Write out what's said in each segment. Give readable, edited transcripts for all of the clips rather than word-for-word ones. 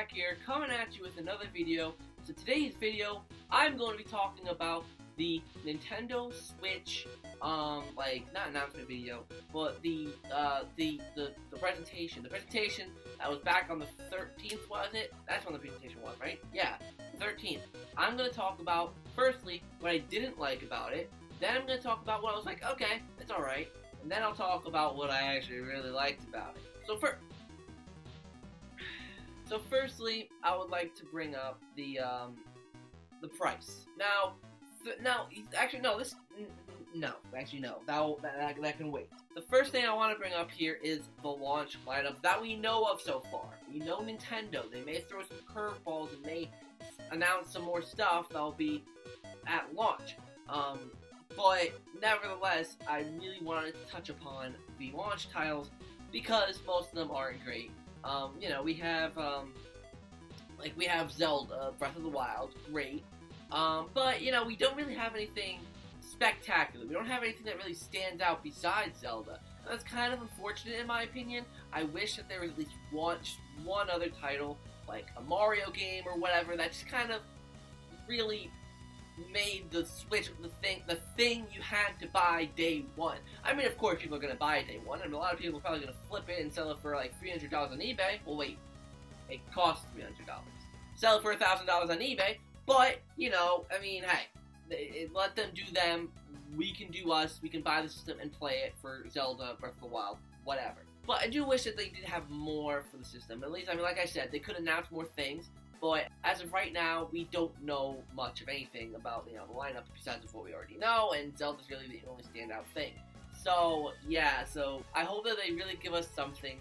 Jack here, coming at you with another video. So today's video, I'm going to be talking about the Nintendo Switch, not announcement video, but the presentation. The presentation that was back on the 13th, was it? That's when the presentation was, right? Yeah, the 13th. I'm going to talk about, firstly, what I didn't like about it. Then I'm going to talk about what I was like, okay, it's alright. And then I'll talk about what I actually really liked about it. So firstly, I would like to bring up the price. That can wait. The first thing I want to bring up here is the launch lineup that we know of so far. We know Nintendo. They may throw some curveballs and may announce some more stuff that'll be at launch. But nevertheless, I really wanted to touch upon the launch titles because most of them aren't great. We have Zelda, Breath of the Wild, great. But, we don't really have anything spectacular. We don't have anything that really stands out besides Zelda. And that's kind of unfortunate in my opinion. I wish that there was at least one other title, like a Mario game or whatever, that just kind of really made the Switch the thing you had to buy day one. I mean, of course, people are going to buy it day one, and a lot of people are probably going to flip it and sell it for like $300 on eBay. Well, wait, it costs $300. Sell it for $1,000 on eBay, but, hey, let them do them. We can do us. We can buy the system and play it for Zelda, Breath of the Wild, whatever. But I do wish that they did have more for the system. At least, like I said, they could announce more things. But as of right now, we don't know much of anything about the lineup besides of what we already know, and Zelda's really the only standout thing. So yeah, I hope that they really give us something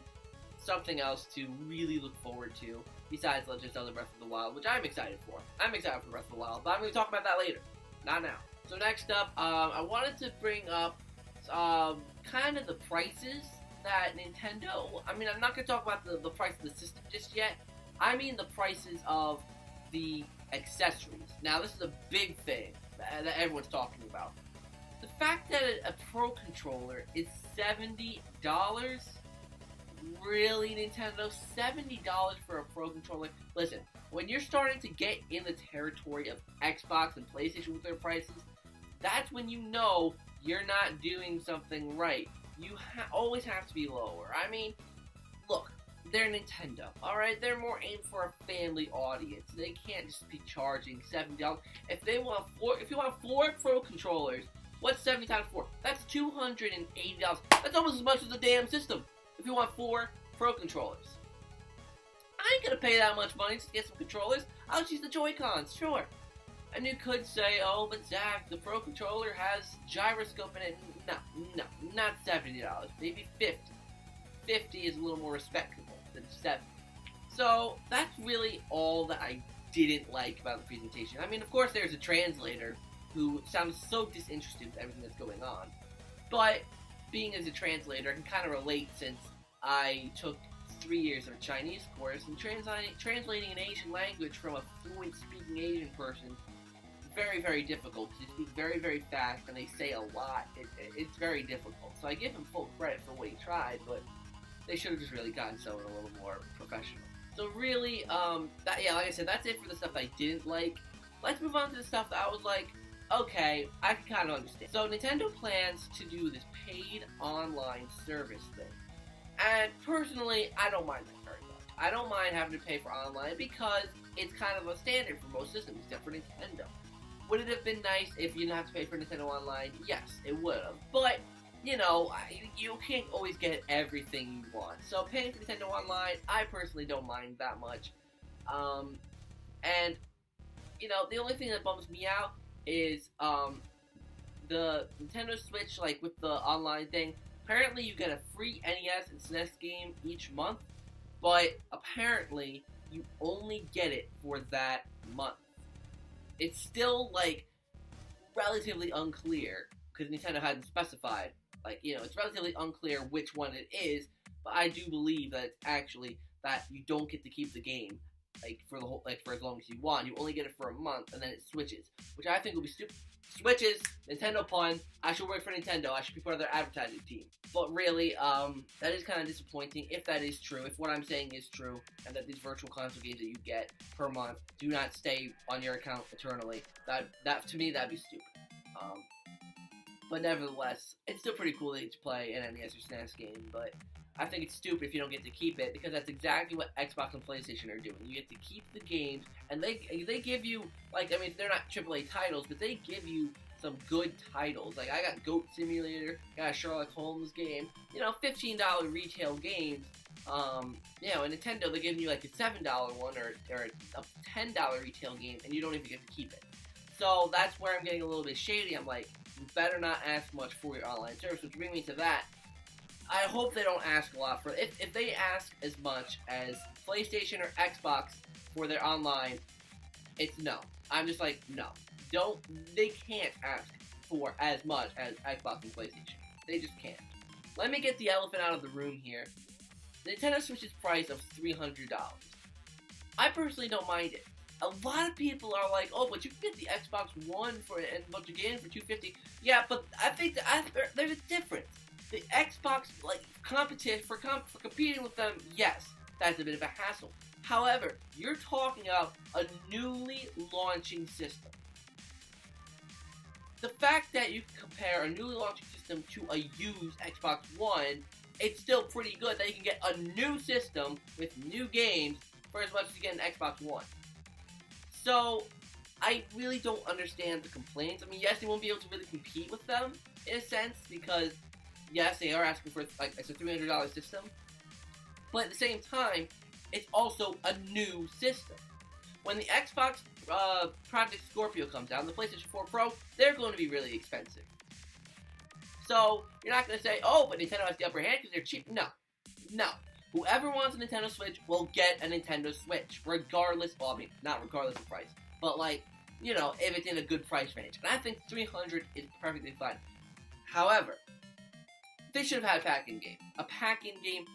else to really look forward to besides Legend of Zelda Breath of the Wild, which I'm excited for. I'm excited for Breath of the Wild, but I'm going to talk about that later, not now. So next up, I wanted to bring up kind of the prices that Nintendo. I'm not going to talk about the price of the system just yet. I mean the prices of the accessories. Now, this is a big thing that everyone's talking about. The fact that a Pro Controller is $70? Really, Nintendo? $70 for a Pro Controller? Listen, when you're starting to get in the territory of Xbox and PlayStation with their prices, that's when you know you're not doing something right. You always have to be lower. I mean, look. They're Nintendo, alright? They're more aimed for a family audience. They can't just be charging $70. If you want 4 Pro Controllers, what's 70 times 4? That's $280. That's almost as much as the damn system. If you want 4 Pro Controllers. I ain't gonna pay that much money to get some controllers. I'll just use the Joy-Cons, sure. And you could say, oh, but Zach, the Pro Controller has gyroscope in it. No, not $70. Maybe $50. $50 is a little more respectable than $70. So that's really all that I didn't like about the presentation. I mean, of course, there's a translator who sounds so disinterested with everything that's going on. But being as a translator, I can kind of relate since I took 3 years of a Chinese course, and translating an Asian language from a fluent speaking Asian person is very, very difficult. They speak very, very fast, and they say a lot. It's very difficult. So I give him full credit for what he tried, but they should have just really gotten someone a little more professional. So really, like I said, that's it for the stuff I didn't like. Let's move on to the stuff that I was like, okay, I can kind of understand. So Nintendo plans to do this paid online service thing. And personally, I don't mind that very much. I don't mind having to pay for online because it's kind of a standard for most systems except for Nintendo. Would it have been nice if you didn't have to pay for Nintendo Online? Yes, it would have. But you can't always get everything you want. So paying for Nintendo Online, I personally don't mind that much. The only thing that bums me out is the Nintendo Switch, with the online thing. Apparently you get a free NES and SNES game each month, but apparently you only get it for that month. It's still, relatively unclear, because Nintendo hadn't specified. It's relatively unclear which one it is, but I do believe that it's actually that you don't get to keep the game like for the whole, like for as long as you want. You only get it for a month, and then it switches, which I think will be stupid. Switches, Nintendo pun. I should work for Nintendo. I should be part of their advertising team. But really, that is kind of disappointing if that is true. If what I'm saying is true, and that these virtual console games that you get per month do not stay on your account eternally, that to me that'd be stupid. But nevertheless, it's still pretty cool that you get to play an NES or SNES game. But I think it's stupid if you don't get to keep it, because that's exactly what Xbox and PlayStation are doing. You get to keep the games, and they give you, like, I mean, they're not AAA titles, but they give you some good titles. Like, I got Goat Simulator, got a Sherlock Holmes game, you know, $15 retail games. You know, in Nintendo, they're giving you like a $7 one or a $10 retail game, and you don't even get to keep it. So that's where I'm getting a little bit shady. I'm like, you better not ask much for your online service, which brings me to that. I hope they don't ask a lot for it. If they ask as much as PlayStation or Xbox for their online, it's no. I'm just like, no. They can't ask for as much as Xbox and PlayStation. They just can't. Let me get the elephant out of the room here. Nintendo Switch's price of $300. I personally don't mind it. A lot of people are like, oh, but you can get the Xbox One and a bunch of games for $250. Yeah, but I think there's a difference. The Xbox, like, for competing with them, yes, that's a bit of a hassle. However, you're talking about a newly launching system. The fact that you can compare a newly launching system to a used Xbox One, it's still pretty good that you can get a new system with new games for as much as you get an Xbox One. So, I really don't understand the complaints. I mean, yes, they won't be able to really compete with them, in a sense, because, yes, they are asking for, like, it's a $300 system. But at the same time, it's also a new system. When the Xbox Project Scorpio comes out, and the PlayStation 4 Pro, they're going to be really expensive. So, you're not going to say, oh, but Nintendo has the upper hand because they're cheap. No. Whoever wants a Nintendo Switch will get a Nintendo Switch, regardless, well, I mean, not regardless of price, but, like, you know, if it's in a good price range. And I think $300 is perfectly fine. However, they should have had a pack-in game. A pack-in game,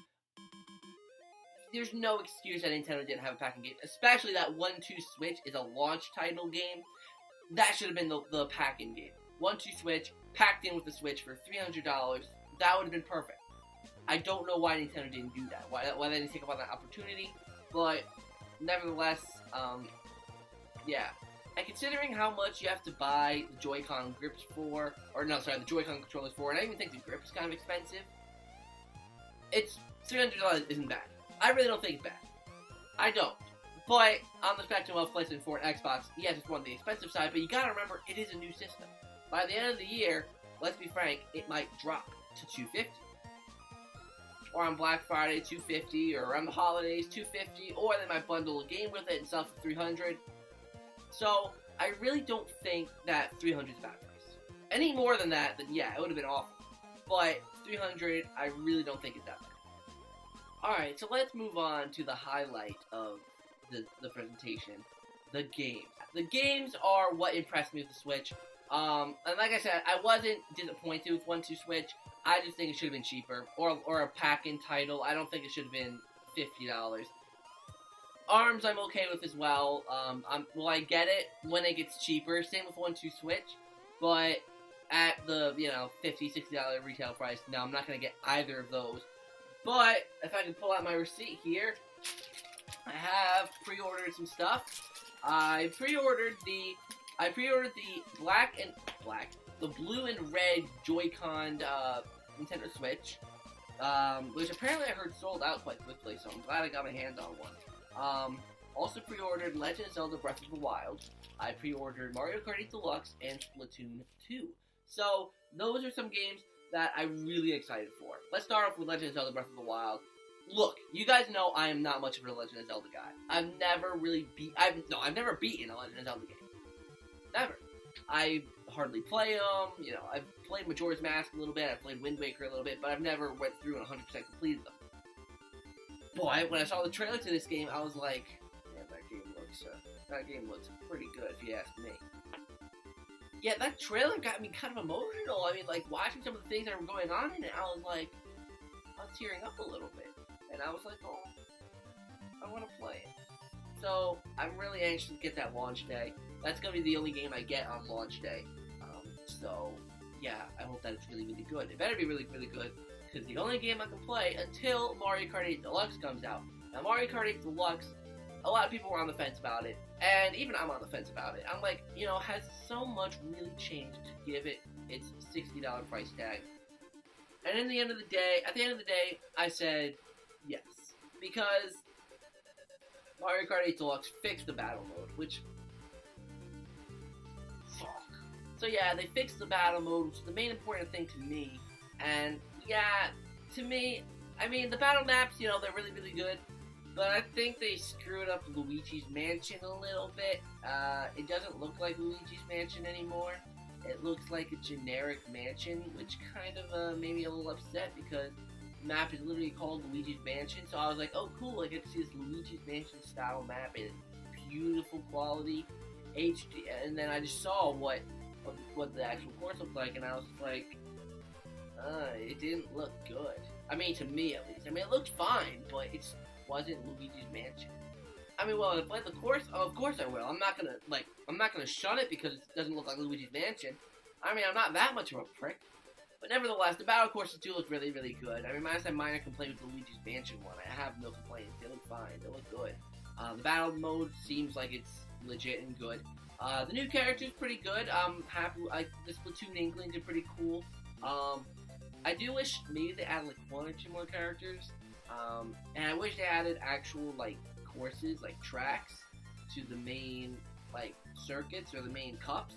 there's no excuse that Nintendo didn't have a pack-in game, especially that 1-2 Switch is a launch title game. That should have been the pack-in game. 1-2 Switch, packed in with the Switch for $300, that would have been perfect. I don't know why Nintendo didn't do that, why they didn't take up on that opportunity, but nevertheless, yeah. And considering how much you have to buy the Joy-Con grips for, the Joy-Con controllers for, and I even think the grip is kind of expensive, it's $300 isn't bad. I really don't think it's bad. I don't. But on the spectrum of PlayStation 4 and Xbox, yes, it's one on the expensive side, but you gotta remember, it is a new system. By the end of the year, let's be frank, it might drop to $250. Or on Black Friday, $250, or around the holidays, $250, or they might bundle a game with it and sell for $300. So, I really don't think that $300 is a bad price. Any more than that, then yeah, it would have been awful. But $300, I really don't think it's that bad. Alright, so let's move on to the highlight of the presentation, the games. The games are what impressed me with the Switch. And like I said, I wasn't disappointed with 1-2 Switch. I just think it should have been cheaper, or a pack-in title. I don't think it should have been $50. ARMS I'm okay with as well. Well, I get it when it gets cheaper. Same with 1-2 Switch, but at the $50, $60 retail price, no, I'm not gonna get either of those. But if I can pull out my receipt here, I have pre-ordered some stuff. I pre-ordered the the blue and red Joy-Con Nintendo Switch, which apparently I heard sold out quite quickly, so I'm glad I got my hands on one. Also pre-ordered Legend of Zelda Breath of the Wild. I pre-ordered Mario Kart 8 Deluxe and Splatoon 2. So, those are some games that I'm really excited for. Let's start off with Legend of Zelda Breath of the Wild. Look, you guys know I am not much of a Legend of Zelda guy. I've never beaten a Legend of Zelda game. Never. I hardly play them, I've played Majora's Mask a little bit, I've played Wind Waker a little bit, but I've never went through and 100% completed them. Boy, when I saw the trailer to this game, I was like, man, that game looks pretty good, if you ask me. Yeah, that trailer got me kind of emotional. I mean, like, watching some of the things that were going on in it, I was like, I was tearing up a little bit. And I was like, oh, I want to play it. So I'm really anxious to get that launch day. That's gonna be the only game I get on launch day. So yeah, I hope that it's really, really good. It better be really, really good, because the only game I can play until Mario Kart 8 Deluxe comes out. Now, Mario Kart 8 Deluxe, a lot of people were on the fence about it, and even I'm on the fence about it. I'm like, has so much really changed to give it its $60 price tag? And at the end of the day, I said yes. Because Mario Kart 8 Deluxe fixed the battle mode, which... fuck. So yeah, they fixed the battle mode, which is the main important thing to me. And yeah, to me, I mean, the battle maps, they're really, really good. But I think they screwed up Luigi's Mansion a little bit. It doesn't look like Luigi's Mansion anymore. It looks like a generic mansion, which kind of made me a little upset because the map is literally called Luigi's Mansion. So I was like, oh cool, I get to see this Luigi's Mansion style map in beautiful quality, HD. And then I just saw what the actual course looked like, and I was like, it didn't look good. I mean, to me at least. I mean, it looked fine, but it wasn't Luigi's Mansion. I mean, well, if I play the course, of course I will. I'm not gonna shun it because it doesn't look like Luigi's Mansion. I mean, I'm not that much of a prick. But nevertheless, the battle courses do look really, really good. I mean, minus that minor complaint with the Luigi's Mansion one, I have no complaints. They look fine. They look good. The battle mode seems like it's legit and good. The new character's pretty good. I'm happy. The Splatoon Inklings are pretty cool. I do wish maybe they added like 1 or 2 more characters. And I wish they added actual like courses, like tracks, to the main like circuits or the main cups.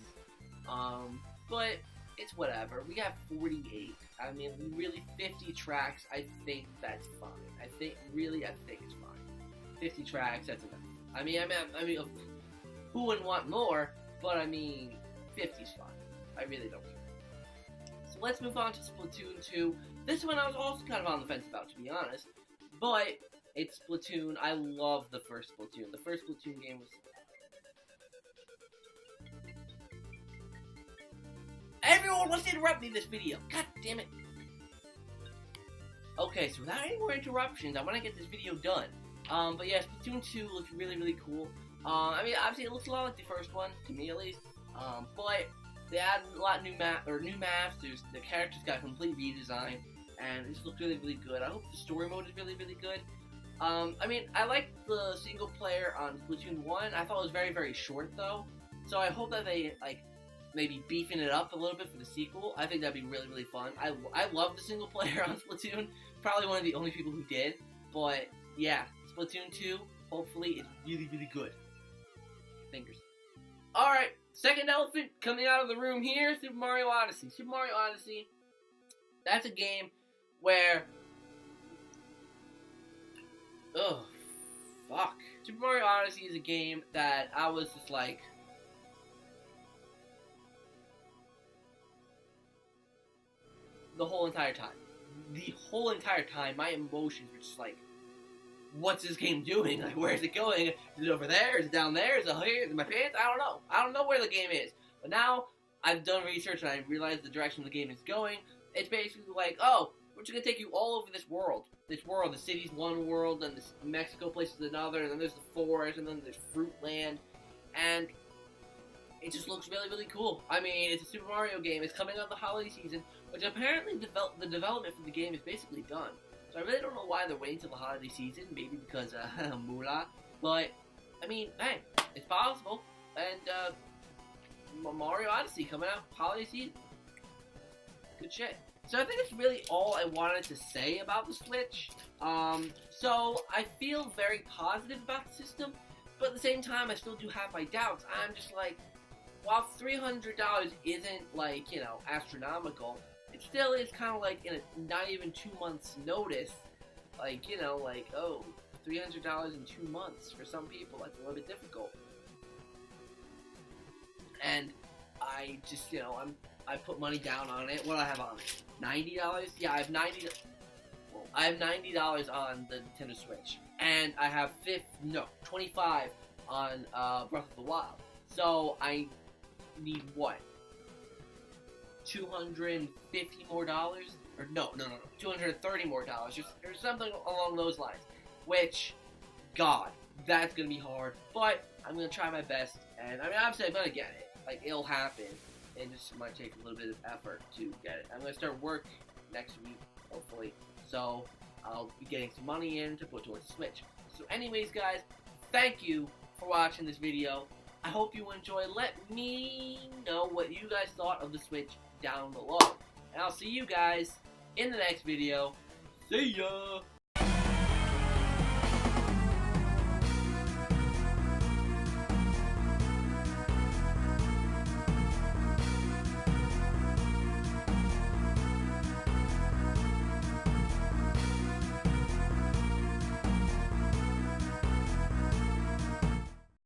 But it's whatever. We got 48. I mean, really 50 tracks. I think that's fine. I think it's fine. 50 tracks. That's enough. I mean, who wouldn't want more? But I mean, 50's fine. I really don't care. So let's move on to Splatoon 2. This one I was also kind of on the fence about, to be honest. But it's Splatoon. I love the first Splatoon. The first Splatoon game was... Everyone wants to interrupt me in this video. God damn it. Okay, so without any more interruptions, I want to get this video done. But yeah, Splatoon 2 looks really, really cool. I mean, obviously it looks a lot like the first one, to me at least. But they added a lot of new maps. The characters got a complete redesign, and it just looks really, really good. I hope the story mode is really, really good. I mean, I liked the single player on Splatoon 1. I thought it was very, very short, though. So I hope that they, like, maybe beefing it up a little bit for the sequel. I think that'd be really, really fun. I love the single player on Splatoon. Probably one of the only people who did. But, yeah, Splatoon 2, hopefully, it's really, really good. Fingers. Alright, second elephant coming out of the room here, Super Mario Odyssey. Super Mario Odyssey, that's a game where... Ugh, fuck. Super Mario Odyssey is a game that I was just like... The whole entire time, my emotions were just like, what's this game doing? Like, where is it going? Is it over there? Is it down there? Is it here? Is it in my pants? I don't know. I don't know where the game is. But now, I've done research and I realized the direction the game is going. It's basically like, oh, we're just going to take you all over this world. The city's one world, and this Mexico place is another, and then there's the forest, and then there's Fruitland. And it just looks really, really cool. I mean, it's a Super Mario game. It's coming out the holiday season, which apparently the development for the game is basically done. So I really don't know why they're waiting till the holiday season. Maybe because moolah. But I mean, hey, it's possible. And Mario Odyssey coming out holiday season. Good shit. So I think that's really all I wanted to say about the Switch. So I feel very positive about the system, but at the same time, I still do have my doubts. I'm just like, while $300 isn't like, astronomical, it still is kind of like in a not even 2 months notice, like, oh, $300 in 2 months for some people, that's a little bit difficult. And I just, I put money down on it. What do I have on it? $90? Yeah, I have $90. Well, I have $90 on the Nintendo Switch, and I have $25 on Breath of the Wild. So I need what? $250 more dollars? Or no, $230 more dollars. Or something along those lines. Which, God, that's gonna be hard, but I'm gonna try my best. And I mean, obviously, I'm gonna get it. Like, it'll happen. It just might take a little bit of effort to get it. I'm gonna start work next week, hopefully. So I'll be getting some money in to put towards the Switch. So, anyways, guys, thank you for watching this video. I hope you enjoy. Let me know what you guys thought of the Switch down below. And I'll see you guys in the next video. See ya!